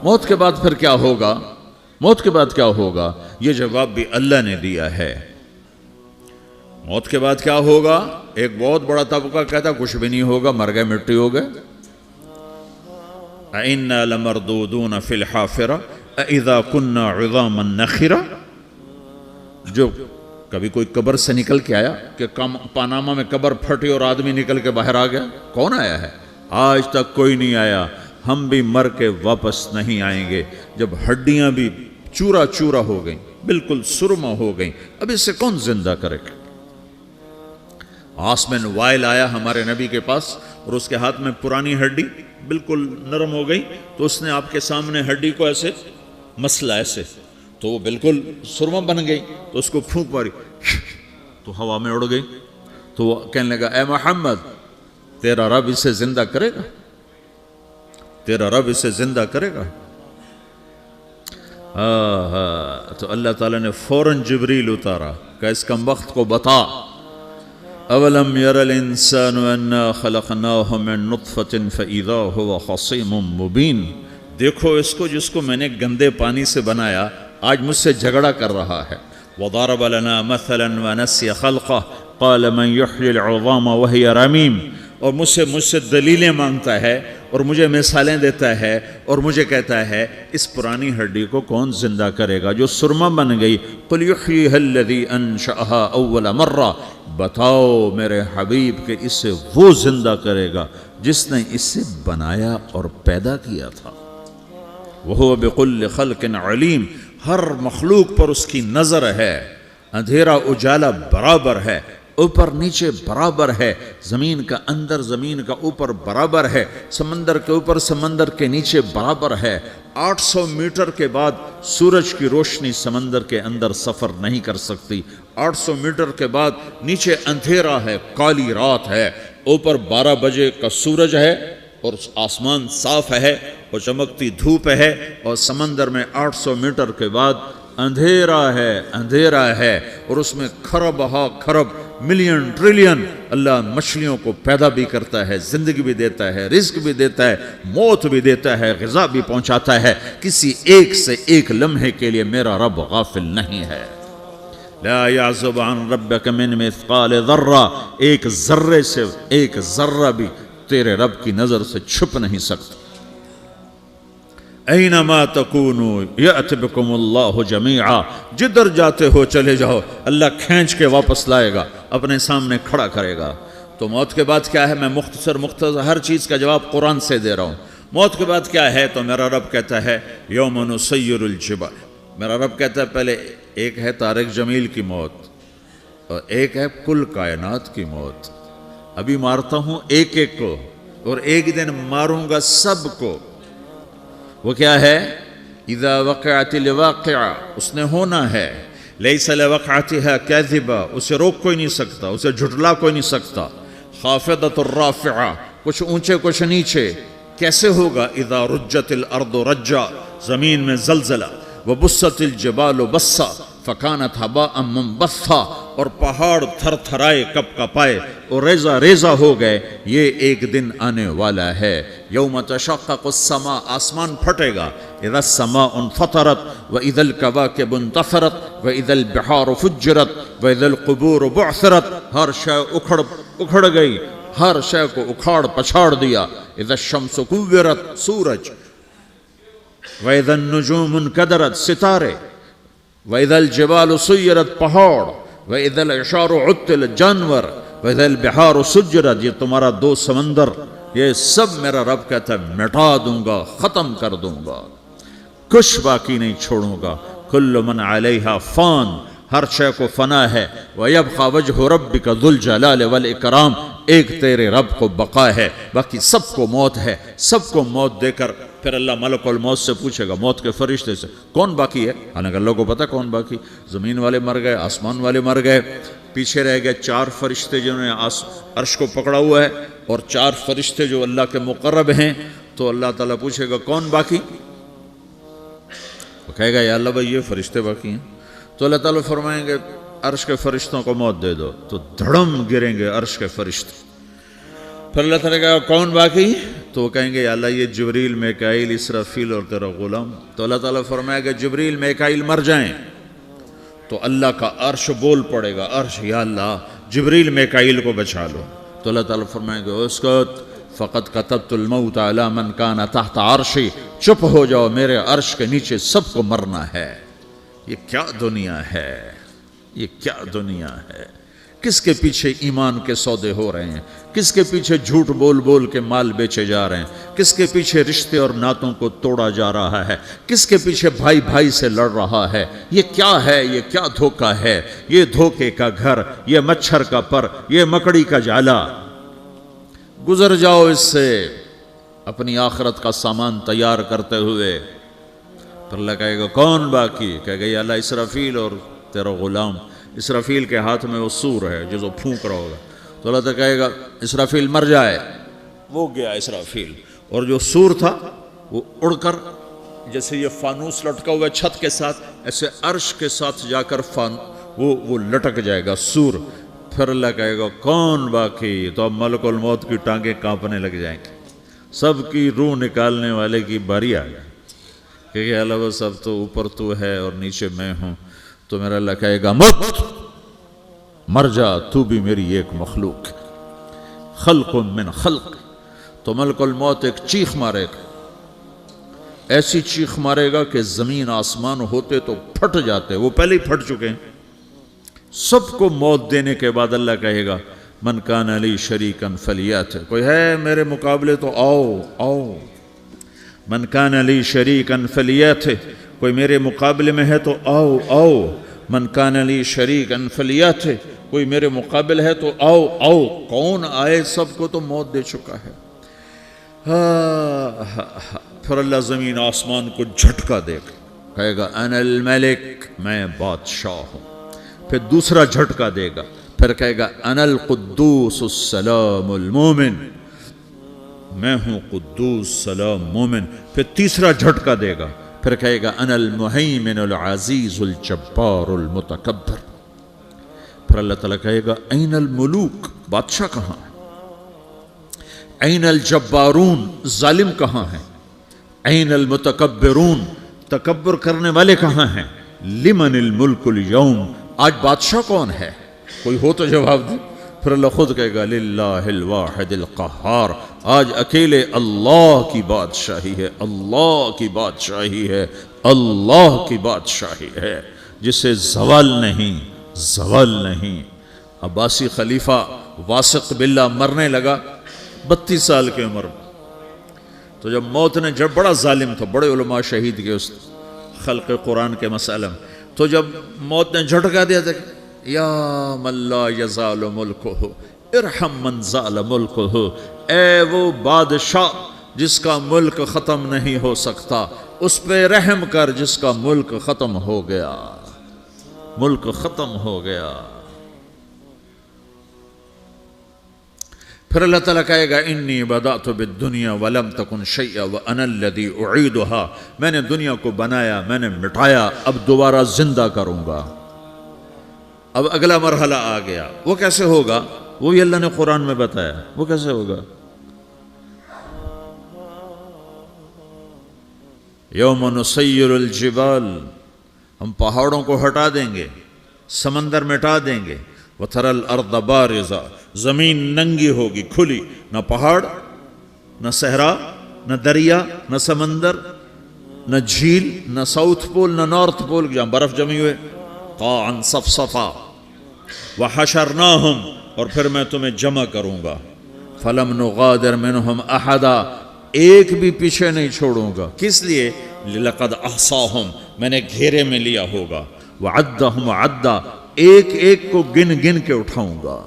موت کے بعد پھر کیا ہوگا؟ موت کے بعد کیا ہوگا؟ یہ جواب بھی اللہ نے دیا ہے۔ موت کے بعد کیا ہوگا؟ ایک بہت بڑا طبقہ کہتا کچھ بھی نہیں ہوگا، مر گئے، مٹی ہو گئے۔ اِنَّا لَمَرْدُودُونَ فِي الْحَافِرَةِ اِذَا كُنَّا عِظَامًا نَخِرَةً۔ جو کبھی کوئی قبر سے نکل کے آیا کہ پاناما میں قبر پھٹی اور آدمی نکل کے باہر آ گیا؟ کون آیا ہے؟ آج تک کوئی نہیں آیا۔ ہم بھی مر کے واپس نہیں آئیں گے۔ جب ہڈیاں بھی چورا چورا ہو گئیں، بالکل سرما ہو گئیں، اب اس سے کون زندہ کرے گا؟ آسمن وائل آیا ہمارے نبی کے پاس اور اس کے ہاتھ میں پرانی ہڈی بالکل نرم ہو گئی، تو اس نے آپ کے سامنے ہڈی کو ایسے مسلا ایسے، تو وہ بالکل سرما بن گئی، تو اس کو پھونک ماری تو ہوا میں اڑ گئی۔ تو وہ کہنے لگا اے محمد تیرا رب اسے زندہ کرے گا؟ تیرا رب اسے زندہ کرے گا؟ تو اللہ تعالیٰ نے فوراً جبریل اتارا کہ اس کم وقت کو بتا، اولم یر الانسان انا خلقناہ من نطفۃ فاذا هو خصیم مبین۔ دیکھو اس کو جس کو میں نے گندے پانی سے بنایا، آج مجھ سے جھگڑا کر رہا ہے۔ وضرب لنا مثلا ونسی خلقہ قال من یحیی العظام وہی رمیم۔ اور مجھ سے دلیلیں مانگتا ہے اور مجھے مثالیں دیتا ہے اور مجھے کہتا ہے اس پرانی ہڈی کو کون زندہ کرے گا جو سرما بن گئی؟ قل یحییھا الذی انشأھا اول مرہ۔ بتاؤ میرے حبیب کہ اسے وہ زندہ کرے گا جس نے اسے بنایا اور پیدا کیا تھا۔ وہو بکل خلق علیم۔ ہر مخلوق پر اس کی نظر ہے، اندھیرا اجالا برابر ہے، اوپر نیچے برابر ہے، زمین کا اندر زمین کا اوپر برابر ہے، سمندر کے اوپر سمندر کے نیچے برابر ہے۔ 800 میٹر کے بعد سورج کی روشنی سمندر کے اندر سفر نہیں کر سکتی۔ 800 میٹر کے بعد نیچے اندھیرا ہے، کالی رات ہے، اوپر 12 بجے کا سورج ہے اور آسمان صاف ہے اور چمکتی دھوپ ہے، اور سمندر میں 800 میٹر کے بعد اندھیرا ہے اور اس میں کھرب ہا کھرب ملین ٹریلین اللہ مچھلیوں کو پیدا بھی کرتا ہے، زندگی بھی دیتا ہے، رزق بھی دیتا ہے، موت بھی دیتا ہے، غذا بھی پہنچاتا ہے۔ کسی ایک سے ایک لمحے کے لیے میرا رب غافل نہیں ہے۔ لا يعزب عن ربك من مثقال ذرہ، ایک ذرے سے ایک ذرہ بھی تیرے رب کی نظر سے چھپ نہیں سکتا۔ اینما تکونوا یأت بکم اللہ جمیعا، جدھر جاتے ہو چلے جاؤ، اللہ کھینچ کے واپس لائے گا، اپنے سامنے کھڑا کرے گا۔ تو موت کے بعد کیا ہے؟ میں مختصر ہر چیز کا جواب قرآن سے دے رہا ہوں۔ موت کے بعد کیا ہے؟ تو میرا رب کہتا ہے یوم نسیر الجبال۔ میرا رب کہتا ہے پہلے ایک ہے طارق جمیل کی موت اور ایک ہے کل کائنات کی موت۔ ابھی مارتا ہوں ایک ایک کو اور ایک دن ماروں گا سب کو۔ وہ کیا ہے؟ اذا وقعت الواقعہ، اس نے ہونا ہے۔ لیس لوقعتها کاذبہ، اسے روک کوئی نہیں سکتا، اسے جھٹلا کوئی نہیں سکتا۔ خافضۃ الرافعہ، کچھ اونچے کچھ نیچے۔ کیسے ہوگا؟ اذا رجت الارض رجا، زمین میں زلزلہ۔ وبست الجبال بسا فکانت ہباء منبثا، اور پہاڑ تھر تھرائے کپ کپائے اور ریزہ ریزہ ہو گئے۔ یہ ایک دن آنے والا ہے۔ یوم تشقق السماء، آسمان پھٹے گا۔ اذا السماء انفطرت واذا الكواكب انتثرت واذا البحار فجرت واذا القبور بعثرت، ہر شے اکھڑ گئی، ہر شے کو اکھاڑ پچھاڑ دیا۔ اذا الشمس کورت، سورج۔ وَإِذَا النُّجُومُ انْكَدَرَتْ، ستارے۔ وَإِذَا الْجِبَالُ سُيِّرَتْ، پہاڑ۔ وَإِذَا الْعِشَارُ عُطِّلَتْ، جانور۔ وَإِذَا الْبِحَارُ سُجِّرَتْ، یہ تمہارا دو سمندر، یہ سب میرا رب کہتا ہے مٹا دوں گا، ختم کر دوں گا، کچھ باقی نہیں چھوڑوں گا۔ كُلُّ مَنْ عَلَيْهَا فان، ہر شے کو فنا ہے۔ وَيَبْقَى وَجْهُ رَبِّكَ ذُو الْجَلَالِ وَالْإِكْرَامِ، ایک تیرے رب کو بقا ہے، باقی سب کو موت ہے۔ سب کو موت دے کر پھر اللہ ملک الموت سے پوچھے گا، موت کے فرشتے سے، کون باقی ہے؟ حالانکہ اللہ کو پتہ کون باقی۔ زمین والے مر گئے، آسمان والے مر گئے، پیچھے رہ گئے 4 فرشتے جنہوں نے عرش کو پکڑا ہوا ہے، اور 4 فرشتے جو اللہ کے مقرب ہیں۔ تو اللہ تعالیٰ پوچھے گا کون باقی؟ وہ کہے گا یا اللہ بھائی یہ فرشتے باقی ہیں۔ تو اللہ تعالیٰ فرمائیں گے عرش کے فرشتوں کو موت دے دو، تو دھڑم گریں گے عرش کے فرشتے۔ پھر اللہ تعالیٰ کہا کون باقی؟ تو وہ کہیں گے یا اللہ یہ جبریل میکائیل اسرافیل اور تیرا غلام. تو اللہ تعالیٰ فرمائے گا جبریل میکائیل مر جائیں تو اللہ کا عرش بول پڑے گا, عرش یا اللہ جبریل میکائیل کو بچا لو. تو اللہ تعالیٰ فرمائے گا اسکت فقط کتبت الموت علی من کان تحت عرشی, چپ ہو جاؤ میرے عرش کے نیچے سب کو مرنا ہے. یہ کیا دنیا ہے, یہ کیا دنیا ہے. کس کے پیچھے ایمان کے سودے ہو رہے ہیں, کس کے پیچھے جھوٹ بول بول کے مال بیچے جا رہے ہیں, کس کے پیچھے رشتے اور ناتوں کو توڑا جا رہا ہے, کس کے پیچھے بھائی بھائی سے لڑ رہا ہے. یہ کیا ہے, یہ کیا دھوکہ ہے, یہ دھوکے کا گھر, یہ مچھر کا پر, یہ مکڑی کا جالا. گزر جاؤ اس سے اپنی آخرت کا سامان تیار کرتے ہوئے. پھر اللہ کہے گا کون باقی؟ کہے گا یا اللہ اسرافیل اور تیرا غلام. اسرافیل کے ہاتھ میں وہ سور ہے جو پھونک رہا ہوگا. تو اللہ تعالیٰ کہے گا اسرافیل مر جائے, وہ گیا اسرافیل. اور جو سور تھا وہ اڑ کر جیسے یہ فانوس لٹکا ہوا ہے چھت کے ساتھ, ایسے عرش کے ساتھ جا کر وہ لٹک جائے گا سور. پھر اللہ کہے گا کون باقی؟ تو اب ملک الموت کی ٹانگیں کانپنے لگ جائیں گی, سب کی روح نکالنے والے کی باری آ گئی. کہ اللہ وہ سب تو اوپر تو ہے اور نیچے میں ہوں. تو میرا اللہ کہے گا مت, مر جا, تو بھی میری ایک مخلوق, خلق من خلق. تو ملک الموت ایک چیخ مارے گا, ایسی چیخ مارے گا کہ زمین آسمان ہوتے تو پھٹ جاتے, وہ پہلے ہی پھٹ چکے ہیں. سب کو موت دینے کے بعد اللہ کہے گا من کان لی شریکا فلیات, کوئی ہے میرے مقابلے تو آؤ آؤ. من کان لی شریکا فلیات, کوئی میرے مقابلے میں ہے تو آؤ آؤ. من کان لی شریکا فلیات, کوئی میرے مقابل ہے تو آؤ آؤ. کون آئے؟ سب کو تو موت دے چکا ہے. پھر اللہ زمین آسمان کو جھٹکا دے گا, کہے گا انا الملک, میں بادشاہ ہوں. پھر دوسرا جھٹکا دے گا, پھر کہے گا انا القدوس السلام المومن, میں ہوں قدوس سلام مومن. پھر تیسرا جھٹکا دے گا, پھر کہے گا انا المہیمن العزیز الجبار المتکبر. پھر اللہ تعالیٰ کہے گا این الملوک, بادشاہ کہاں ہے؟ این الجبارون, ظالم کہاں ہیں؟ این المتکبرون, تکبر کرنے والے کہاں ہیں؟ لمن الملک اليوم, آج بادشاہ کون ہے؟ کوئی ہو تو جواب دے. پھر اللہ خود کہے گا للہ الواحد القہار, آج اکیلے اللہ کی بادشاہی ہے, اللہ کی بادشاہی ہے, اللہ کی بادشاہی ہے, جسے زوال نہیں, زوال نہیں. عباسی خلیفہ واثق باللہ مرنے لگا 32 سال کی عمر میں. تو جب موت نے, جب بڑا ظالم تھا, بڑے علماء شہید کے اس خلق قرآن کے مسئلہ میں, تو جب موت نے جھٹکا دیا تھا یا من لا یزال ملکہ ارحم من زال ملکہ, اے وہ بادشاہ جس کا ملک ختم نہیں ہو سکتا, اس پہ رحم کر جس کا ملک ختم ہو گیا, ملک ختم ہو گیا. پھر اللہ تعالیٰ کہے گا انی بدأت بالدنیا ولم تکن شیئا وانا الذی اعیدہا, میں نے دنیا کو بنایا, میں نے مٹایا, اب دوبارہ زندہ کروں گا. اب اگلا مرحلہ آ گیا, وہ کیسے ہوگا؟ وہ بھی اللہ نے قرآن میں بتایا. وہ کیسے ہوگا؟ یوم نسیر الجبال, ہم پہاڑوں کو ہٹا دیں گے, سمندر مٹا دیں گے. وتری الارض بارزہ, زمین ننگی ہوگی, کھلی, نہ پہاڑ, نہ صحرا, نہ دریا, نہ سمندر, نہ جھیل, نہ ساؤتھ پول, نہ نارتھ پول جہاں برف جمی ہوئے. قاعا صفصفا وحشرناہم, اور پھر میں تمہیں جمع کروں گا. فلم نغادر منہم احدا, ایک بھی پیچھے نہیں چھوڑوں گا. کس لیے؟ لقد احصاہم, میں نے گھیرے میں لیا ہوگا. وعدہم عدا, ایک ایک کو گن گن کے اٹھاؤں گا.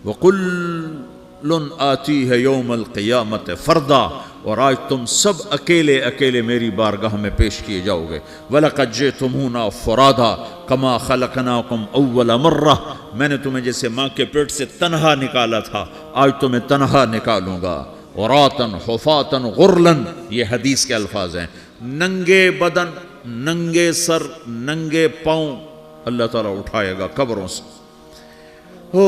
وَقُلٌ آتِيهَ يَوْمَ الْقِيَامَةِ فَرْدًا, اور آج تم سب اکیلے اکیلے میری بارگاہ میں پیش کیے جاؤ گے. وَلَقَدْ جِئْتُمُونَا فُرَادًا كَمَا خَلَقْنَاكُمْ أَوَّلَ مَرَّةٍ, میں نے تمہیں جیسے ماں کے پیٹ سے تنہا نکالا تھا, آج تمہیں تنہا نکالوں گا. عُرَاةً حُفَاةً غُرْلًا, یہ حدیث کے الفاظ ہیں. ننگے بدن, ننگے سر, ننگے پاؤں اللہ تعالیٰ اٹھائے گا قبروں سے. ہو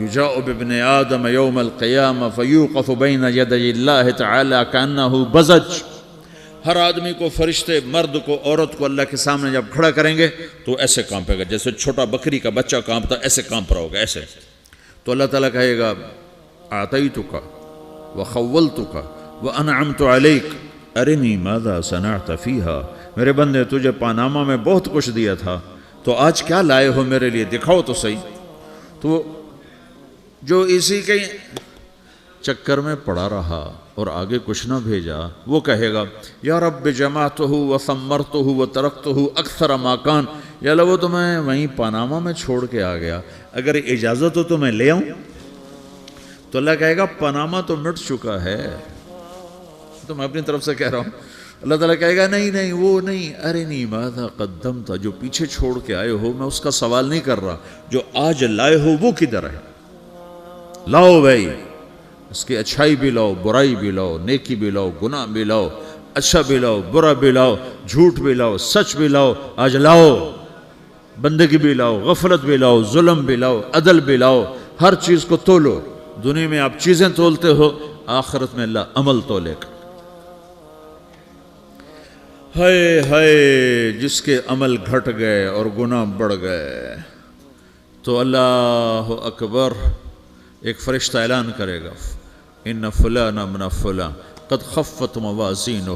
یجاء بابن آدم یوم القیامہ فیوقف بین یدی اللہ تعالی کانہ بزج، ہر آدمی کو، فرشتے، مرد کو، عورت کو اللہ کے سامنے جب کھڑا کریں گے تو ایسے کانپے گا جیسے چھوٹا بکری کا بچہ کانپتا، ایسے کانپ رہا ہوگا ایسے. تو اللہ تعالیٰ کہے گا اعطیتک وخولتک وانعمت علیک ارنی ماذا صنعت فیہا، میرے بندے تجھے پاناما میں بہت کچھ دیا تھا، تو آج کیا لائے ہو میرے لیے، دکھاؤ تو صحیح. تو جو اسی کے چکر میں پڑا رہا اور آگے کچھ نہ بھیجا، وہ کہے گا یا رب جمعتہ وثمرتہ وترکتہ اکثر ما کان، یا اللہ وہ تو میں وہیں پاناما میں چھوڑ کے آ گیا، اگر اجازت ہو تو میں لے آؤں. تو اللہ کہے گا پاناما تو مٹ چکا ہے، تو میں اپنی طرف سے کہہ رہا ہوں. اللہ تعالیٰ کہے گا نہیں نہیں وہ نہیں، ارنی ماذا قدمت، جو پیچھے چھوڑ کے آئے ہو میں اس کا سوال نہیں کر رہا، جو آج لائے ہو وہ کدھر ہے، لاؤ بھائی، اس کی اچھائی بھی لاؤ، برائی بھی لاؤ، نیکی بھی لاؤ، گناہ بھی لاؤ، اچھا بھی لاؤ، برا بھی لاؤ، جھوٹ بھی لاؤ، سچ بھی لاؤ، آج لاؤ، بندگی بھی لاؤ، غفلت بھی لاؤ، ظلم بھی لاؤ، عدل بھی لاؤ، ہر چیز کو تولو. دنیا میں آپ چیزیں تولتے ہو، آخرت میں اللہ عمل تولے گا. ہائے ہائے جس کے عمل گھٹ گئے اور گناہ بڑھ گئے، تو اللہ اکبر، ایک فرشتہ اعلان کرے گا ان فلان من فلان قد خفت موازینہ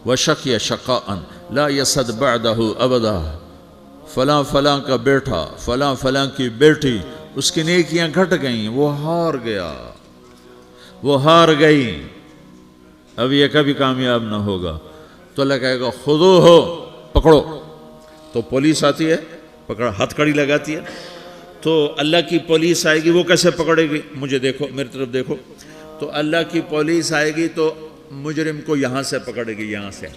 وشقی شقاء لا یسد بعدہ ابدا، فلاں فلاں کا بیٹا، فلاں فلاں کی بیٹی، اس کی نیکیاں گھٹ گئیں، وہ ہار گیا، وہ ہار گئی، اب یہ کبھی کامیاب نہ ہوگا. تو اللہ کہے گا خودو ہو، پکڑو. تو پولیس آتی ہے، پکڑا، ہتھ کڑی لگاتی ہے. تو اللہ کی پولیس آئے گی، وہ کیسے پکڑے گی، مجھے دیکھو، میری طرف دیکھو. تو اللہ کی پولیس آئے گی تو مجرم کو یہاں سے پکڑے گی، یہاں سے،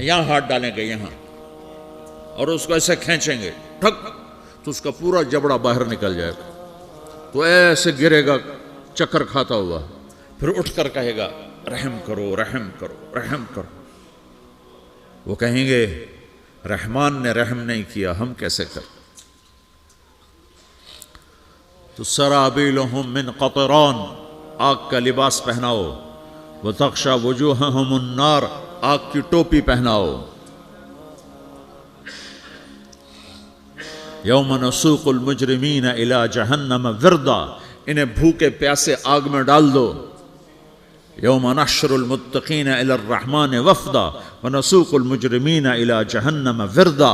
یہاں ہاتھ ڈالیں گے یہاں، اور اس کو ایسے کھینچیں گے ٹھک، تو اس کا پورا جبڑا باہر نکل جائے گا. تو ایسے گرے گا چکر کھاتا ہوا، پھر اٹھ کر کہے گا رحم کرو، رحم کرو، رحم کرو. وہ کہیں گے رحمان نے رحم نہیں کیا، ہم کیسے کر. تو سرابیلہم من قطران، آگ کا لباس پہناؤ، وتغشا وجوہہم النار، آگ کی ٹوپی پہناؤ. یوم نسوق المجرمین الی جہنم وردا، انہیں بھوکے پیاسے آگ میں ڈال دو. یوم نحشر المتقین الی الرحمن وفدا ونسوق المجرمین الی جہنم وردا.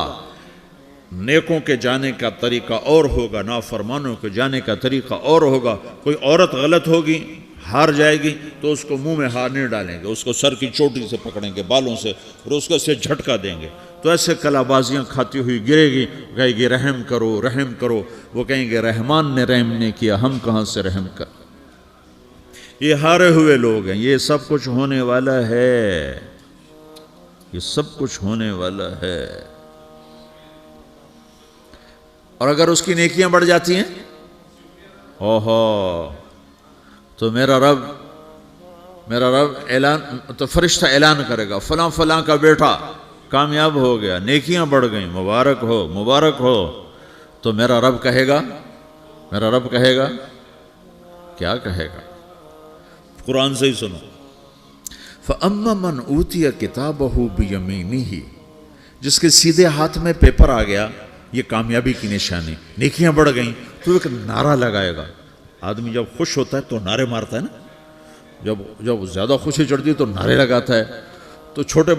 نیکوں کے جانے کا طریقہ اور ہوگا، نافرمانوں کے جانے کا طریقہ اور ہوگا. کوئی عورت غلط ہوگی، ہار جائے گی، تو اس کو منہ میں ہار نہیں ڈالیں گے، اس کو سر کی چوٹی سے پکڑیں گے، بالوں سے، اور اس کو اسے جھٹکا دیں گے. تو ایسے کلا بازیاں کھاتی ہوئی گرے گی، کہے گی رحم کرو، رحم کرو. وہ کہیں گے رحمان نے رحم نہیں کیا، ہم کہاں سے رحم کر. یہ ہارے ہوئے لوگ ہیں. یہ سب کچھ ہونے والا ہے، یہ سب کچھ ہونے والا ہے. اور اگر اس کی نیکیاں بڑھ جاتی ہیں، اوہو، تو میرا رب اعلان، تو فرشتہ اعلان کرے گا فلاں فلاں کا بیٹا کامیاب ہو گیا، نیکیاں بڑھ گئیں، مبارک ہو، مبارک ہو. تو میرا رب کہے گا کیا کہے گا، قرآن سے ہی سنو. فَأَمَّا مَنْ أُوتِيَ كِتَابَهُ بِيَمِينِهِ، جس کے سیدھے ہاتھ میں پیپر آ گیا، یہ کامیابی کی نشانی، نیکیاں بڑھ گئیں. تو ایک نعرہ لگائے گا. آدمی جب خوش ہوتا ہے تو نعرے مارتا ہے نا، جب زیادہ خوشی چڑھتی ہے تو نعرے لگاتا ہے. تو چھوٹے